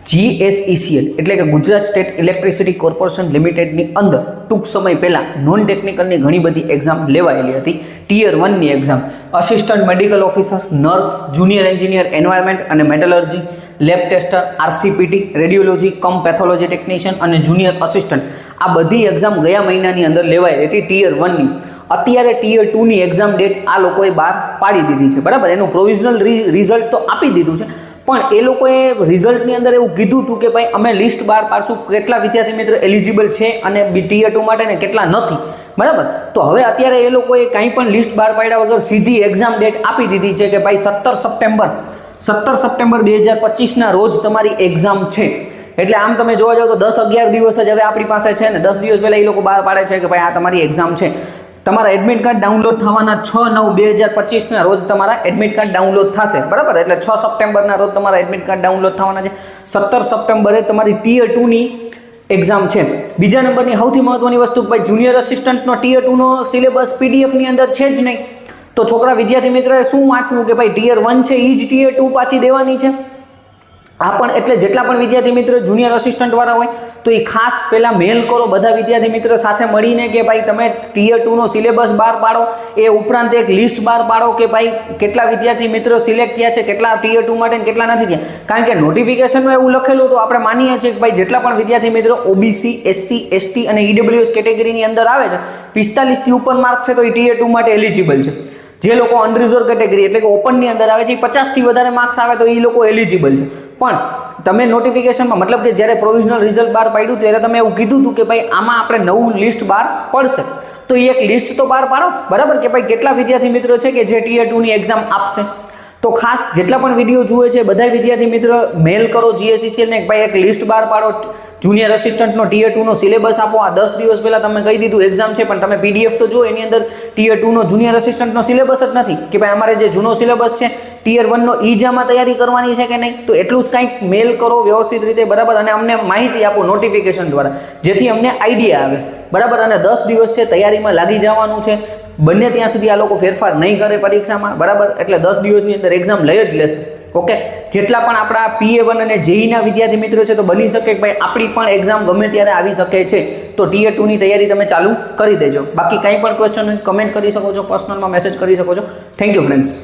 GSECL એટલે કે Gujarat state electricity corporation લિમિટેડની અંદર ટૂંક સમય પહેલાં નોન ટેકનિકલની ઘણી બધી એક્ઝામ લેવાયેલી હતી. ટિયર 1ની exam assistant medical officer, nurse, junior engineer environment અને metallurgy, lab tester, RCPT, radiology cum pathology technician અને જુનિયર અસિસ્ટન્ટ, આ બધી એક્ઝામ ગયા મહિનાની અંદર લેવાયેલી હતી ટિયર 1ની. અત્યારે ટિયર 2ની એક્ઝામ ડેટ આ લોકોએ બહાર પાડી દીધી છે, બરાબર. એનું પ્રોવિઝનલ રિઝલ્ટ તો આપી દીધું છે, પણ એ લોકોએ રિઝલ્ટની અંદર એવું કીધું હતું કે ભાઈ અમે લિસ્ટ બહાર પાડશું કેટલા વિદ્યાર્થી મિત્રો એલિજિબલ છે અને ટિયર 2 માટે ને કેટલા નથી, બરાબર. તો હવે અત્યારે એ લોકોએ કંઈ પણ લિસ્ટ બહાર પાડ્યા વગર સીધી એક્ઝામ ડેટ આપી દીધી છે કે ભાઈ 17 સપ્ટેમ્બર 2025ના રોજ તમારી એક્ઝામ છે. એટલે આમ તમે જોવા જાવ તો 10-11 દિવસ જ હવે આપણી પાસે છે ને 10 દિવસ પહેલાં એ લોકો બહાર પાડે છે કે ભાઈ આ તમારી એક્ઝામ છે. તમારા એડમિટ કાર્ડ ડાઉનલોડ થવાના 6/9/2025ના રોજ તમારા એડમિટ કાર્ડ ડાઉનલોડ થશે, બરાબર. એટલે 6 સપ્ટેમ્બરના રોજ તમારા એડમિટ કાર્ડ ડાઉનલોડ થવાના છે. 17 સપ્ટેમ્બરે તમારી ટિયર 2ની એક્ઝામ છે. બીજા નંબરની સૌથી મહત્વની વસ્તુ કે ભાઈ જુનિયર અસિસ્ટન્ટનો ટિયર 2નો સિલેબસ પીડીએફની અંદર છે જ નહીં. તો છોકરા વિદ્યાર્થી મિત્રોએ શું વાંચવું કે ભાઈ ટિયર 1 છે એ જ ટિયર 2 પાછી દેવાની છે. આ પણ એટલે જેટલા પણ વિદ્યાર્થી મિત્રો જુનિયર અસિસ્ટન્ટવાળા હોય તો એ ખાસ પહેલાં મેલ કરો બધા વિદ્યાર્થી મિત્રો સાથે મળીને કે ભાઈ તમે ટિયર 2નો સિલેબસ બહાર પાડો. એ ઉપરાંત એક લિસ્ટ બહાર પાડો કે ભાઈ કેટલા વિદ્યાર્થી મિત્રો સિલેક્ટ થયા છે, કેટલા ટિયર 2 માટે કેટલા નથી થયા. કારણ કે નોટિફિકેશનમાં એવું લખેલું તો આપણે માનીએ છીએ કે ભાઈ જેટલા પણ વિદ્યાર્થી મિત્રો OBC, SC, ST અને EWS કેટેગરીની અંદર આવે છે 45થી ઉપર માર્ક છે તો એ ટિયર 2 માટે એલિજિબલ છે. જે લોકો અનરિઝર્વ કેટેગરી એટલે કે ઓપનની અંદર આવે છે 50થી વધારે માર્ક્સ આવે તો એ લોકો એલિજિબલ છે. પણ તમે નોટિફિકેશનમાં મતલબ કે જ્યારે પ્રોવિઝનલ રિઝલ્ટ બહાર પાડ્યું ત્યારે તમે એવું કીધું હતું કે ભાઈ આમાં આપણે નવું લિસ્ટ બહાર પડશે, તો એ એક લિસ્ટ તો બહાર પાડો, બરાબર. કે ભાઈ કેટલા વિદ્યાર્થી મિત્રો છે કે જે ટિયર 2ની એક્ઝામ આપશે. તો ખાસ જેટલા પણ વિડીયો જુએ છે બધા વિદ્યાર્થી મિત્રો મેલ કરો GSECL ને ભાઈ એક લિસ્ટ બહાર પાડો, જુનિયર અસિસ્ટન્ટનો ટિયર 2નો સિલેબસ આપો. આ 10 દિવસ પહેલાં તમે કહી દીધું એક્ઝામ છે, પણ તમે PDF તો જો એની અંદર ટિયર 2નો જુનિયર અસિસ્ટન્ટનો સિલેબસ જ નથી કે ભાઈ અમારે જે જૂનો સિલેબસ છે ટિયર 1નો ઈજામાં તૈયારી કરવાની છે કે નહીં. તો એટલું જ કંઈક મેલ કરો વ્યવસ્થિત રીતે, બરાબર. અને અમને માહિતી આપો નોટિફિકેશન દ્વારા, જેથી અમને આઈડિયા આવે, બરાબર. અને 10 દિવસ છે તૈયારીમાં લાગી જવાનું છે. બંને ત્યાં સુધી આ લોકો ફેરફાર નહીં કરે પરીક્ષામાં, બરાબર. એટલે 10 દિવસની અંદર એક્ઝામ લઈ જ લેશે, ઓકે. જેટલા પણ આપણા PA1 અને JEEના વિદ્યાર્થી મિત્રો છે તો બની શકે કે ભાઈ આપણી પણ એક્ઝામ ગમે ત્યારે આવી શકે છે. તો ટિયર 2ની તૈયારી તમે ચાલુ કરી દેજો. બાકી કંઈ પણ ક્વેશ્ચન હોય કમેન્ટ કરી શકો છો, પર્સનલમાં મેસેજ કરી શકો છો. Thank you friends.